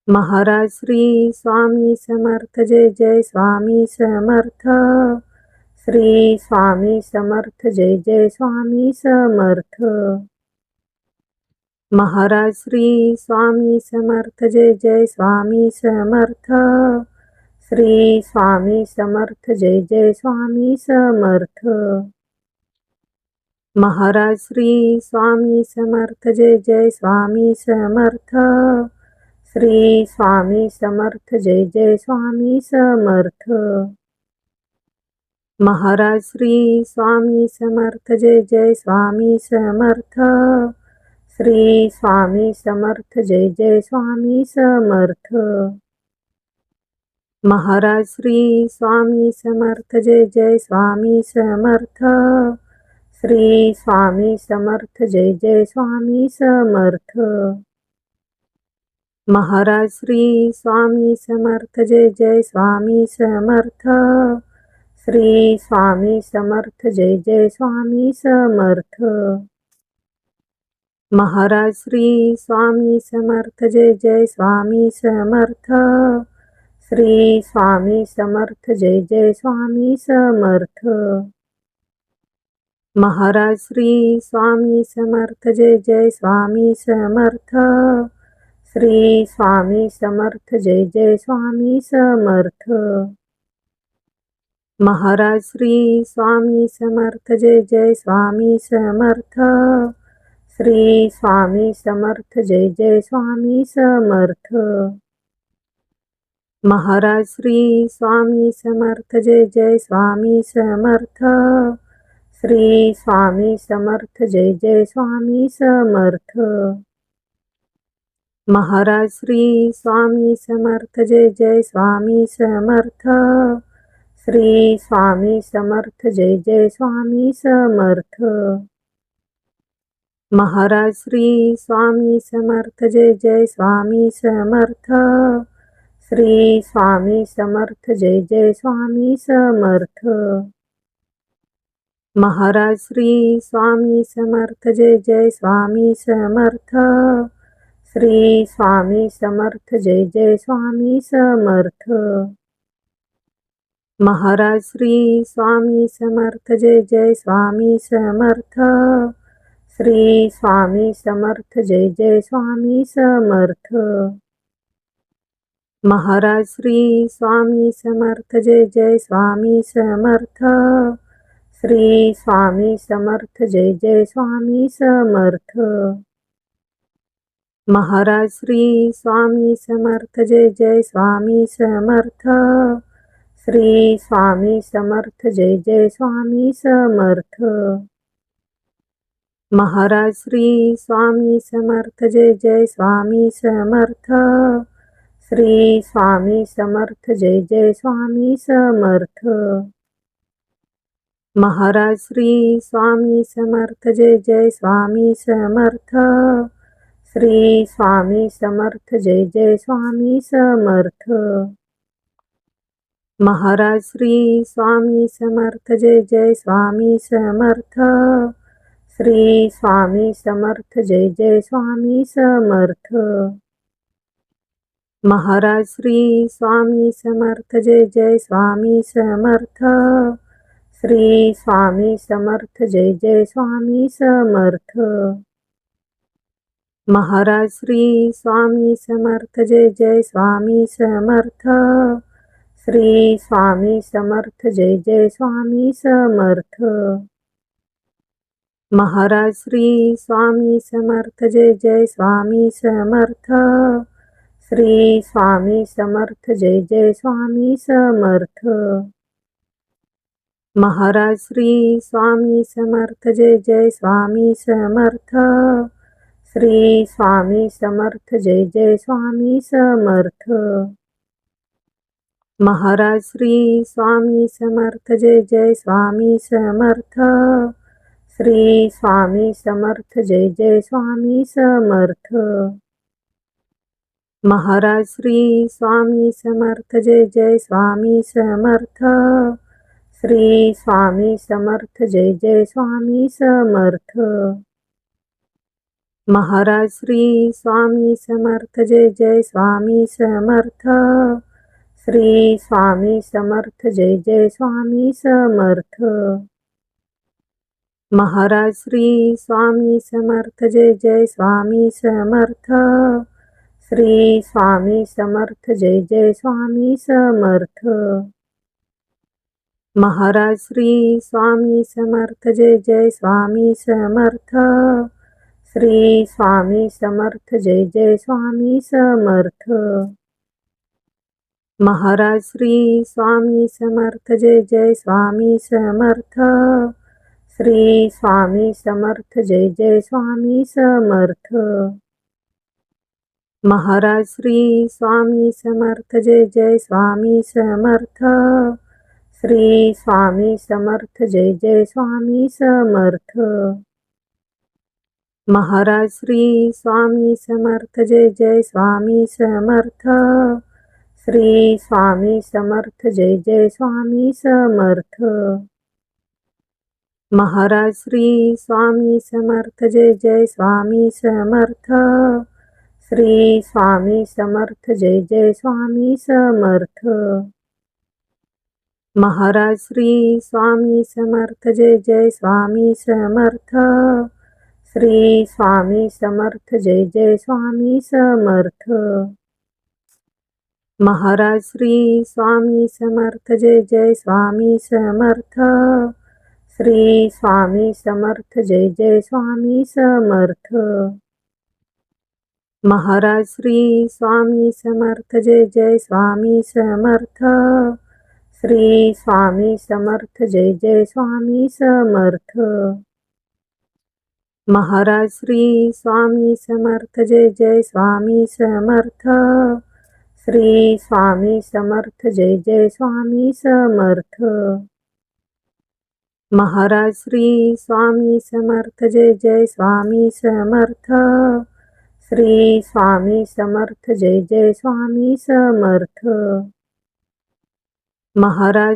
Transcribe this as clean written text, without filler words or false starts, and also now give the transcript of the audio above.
Maharaj Shri Swami Samarth Jai Jai Swami Samarth. Shri Swami Samarth Jai Jai Swami Samarth. Maharaj Shri Swami Samarth Jai Jai Swami Samarth. Shri Swami Samarth Jai Jai Swami Samarth. Maharaj Shri Swami Samarth Jai Jai Swami Samarth. Shri Swami Samarth Jai Jai Swami Samarth. Maharaj Shri Swami Samarth Jai Jai Swami Samarth. Shri Swami Samarth Jai Jai Swami Samarth. Maharaj Shri Swami Samarth Jai Jai Swami Samarth. Shri Swami Samarth Jai Jai Swami Samarth. Maharaj Shri Swami Samarth Jai Jai Swami Samarth. Shri Swami Samarth Jai Jai Swami Samarth. Maharaj Shri Swami Samarth Jai Jai Swami Samarth. Shri Swami Samarth Jai Jai Swami Samarth. Maharaj Shri Swami Samarth Jai Jai Swami Samarth. Shri Swami Samarth Jai Jai Swami Samarth. Maharaj Shri Swami Samarth Jai Jai Swami Samarth. Shri Swami Samarth Jai Jai Swami Samarth. Maharaj Shri Swami Samarth Jai Jai Swami Samarth. Shri Swami Samarth Jai Jai Swami Samarth. Maharaj Shri Swami Samarth Jai Jai Swami Samarth. Shri Swami Samarth Jai Jai Swami Samarth. Maharaj Shri Swami Samarth Jai Jai Swami Samarth. Shri Swami Samarth Jai Jai Swami Samarth. Maharaj Shri Swami Samarth Jai Jai Swami Samarth. Shri Swami Samarth Jai Jai Swami Samarth. Maharaj Shri Swami Samarth Jai Jai Swami Samarth. Shri Swami Samarth Jai Jai Swami Samarth. Maharaj Shri Swami Samarth Jai Jai Swami Samarth. Shri Swami Samarth Jai Jai Swami Samarth. Maharaj Shri Swami Samarth Jai Jai Swami Samarth. Shri Swami Samarth Jai Jai Swami Samarth. Maharaj Shri Swami Samarth Jai Jai Swami Samarth. Shri Swami Samarth Jai Jai Swami Samarth. Maharaj Shri Swami Samarth Jai Jai Swami Samarth. Shri Swami Samarth Jai Jai Swami Samarth. Maharaj Shri Swami Samarth Jai Jai Swami Samarth. Shri Swami Samarth Jai Jai Swami Samarth. Maharaj Shri Swami Samarth Jai Jai Swami Samarth. Shri Swami Samarth Jai Jai Swami Samarth. Maharaj Shri Swami Samarth Jai Jai Swami Samarth. Shri Swami Samarth Jai Jai Swami Samarth. Maharaj Shri Swami Samarth Jai Jai Swami Samarth. Shri Swami Samarth Jai Jai Swami Samarth. Maharaj Shri Swami Samarth Jai Jai Swami Samarth. Shri Swami Samarth Jai Jai Swami Samarth. Maharaj Shri Swami Samarth Jai Jai Swami Samarth. Shri Swami Samarth Jai Jai Swami Samarth. Maharaj Shri Swami Samarth Jai Jai Swami Samarth. Shri Swami Samarth Jai Jai Swami Samarth. Maharaj Shri Swami Samarth Jai Jai Swami Samarth. Shri Swami Samarth Jai Jai Swami Samarth. Maharaj Shri Swami Samarth Jai Jai Swami Samarth. Shri Swami Samarth Jai Jai Swami Samarth. Maharaj Shri Swami Samarth Jai Jai Swami Samarth. Shri Swami Samarth Jai Jai Swami Samarth. Maharaj Shri Swami Samarth Jai Jai Swami Samarth. Shri Swami Samarth Jai Jai Swami Samarth. Maharaj Shri Swami Samarth Jai Jai Swami Samarth. Shri Swami Samarth Jai Jai Swami Samarth. Maharaj Shri Swami Samarth Jai Jai Swami Samarth. Shri Swami Samarth Jai Jai Swami Samarth. Maharaj Shri Swami Samarth Jai Jai Swami Samarth. Shri Swami Samarth Jai Jai Swami Samarth. Maharaj Shri Swami Samarth Jai Jai Swami Samarth. Shri Swami Samarth Jai Jai Swami Samarth. Maharaj Shri Swami Samarth Jai Jai Swami Samarth. Shri Swami Samarth Jai Jai Swami Samarth. Maharaj Shri Swami Samarth Jai Jai Swami Samarth. Shri Swami Samarth Jai Jai Swami Samarth. Maharaj Shri Swami Samarth Jai Jai Swami Samarth. Shri Swami Samarth Jai Jai Swami Samarth. Maharaj Shri Swami Samarth Jai Jai Swami Samarth. Shri Swami Samarth Jai Jai Swami Samarth. Maharaj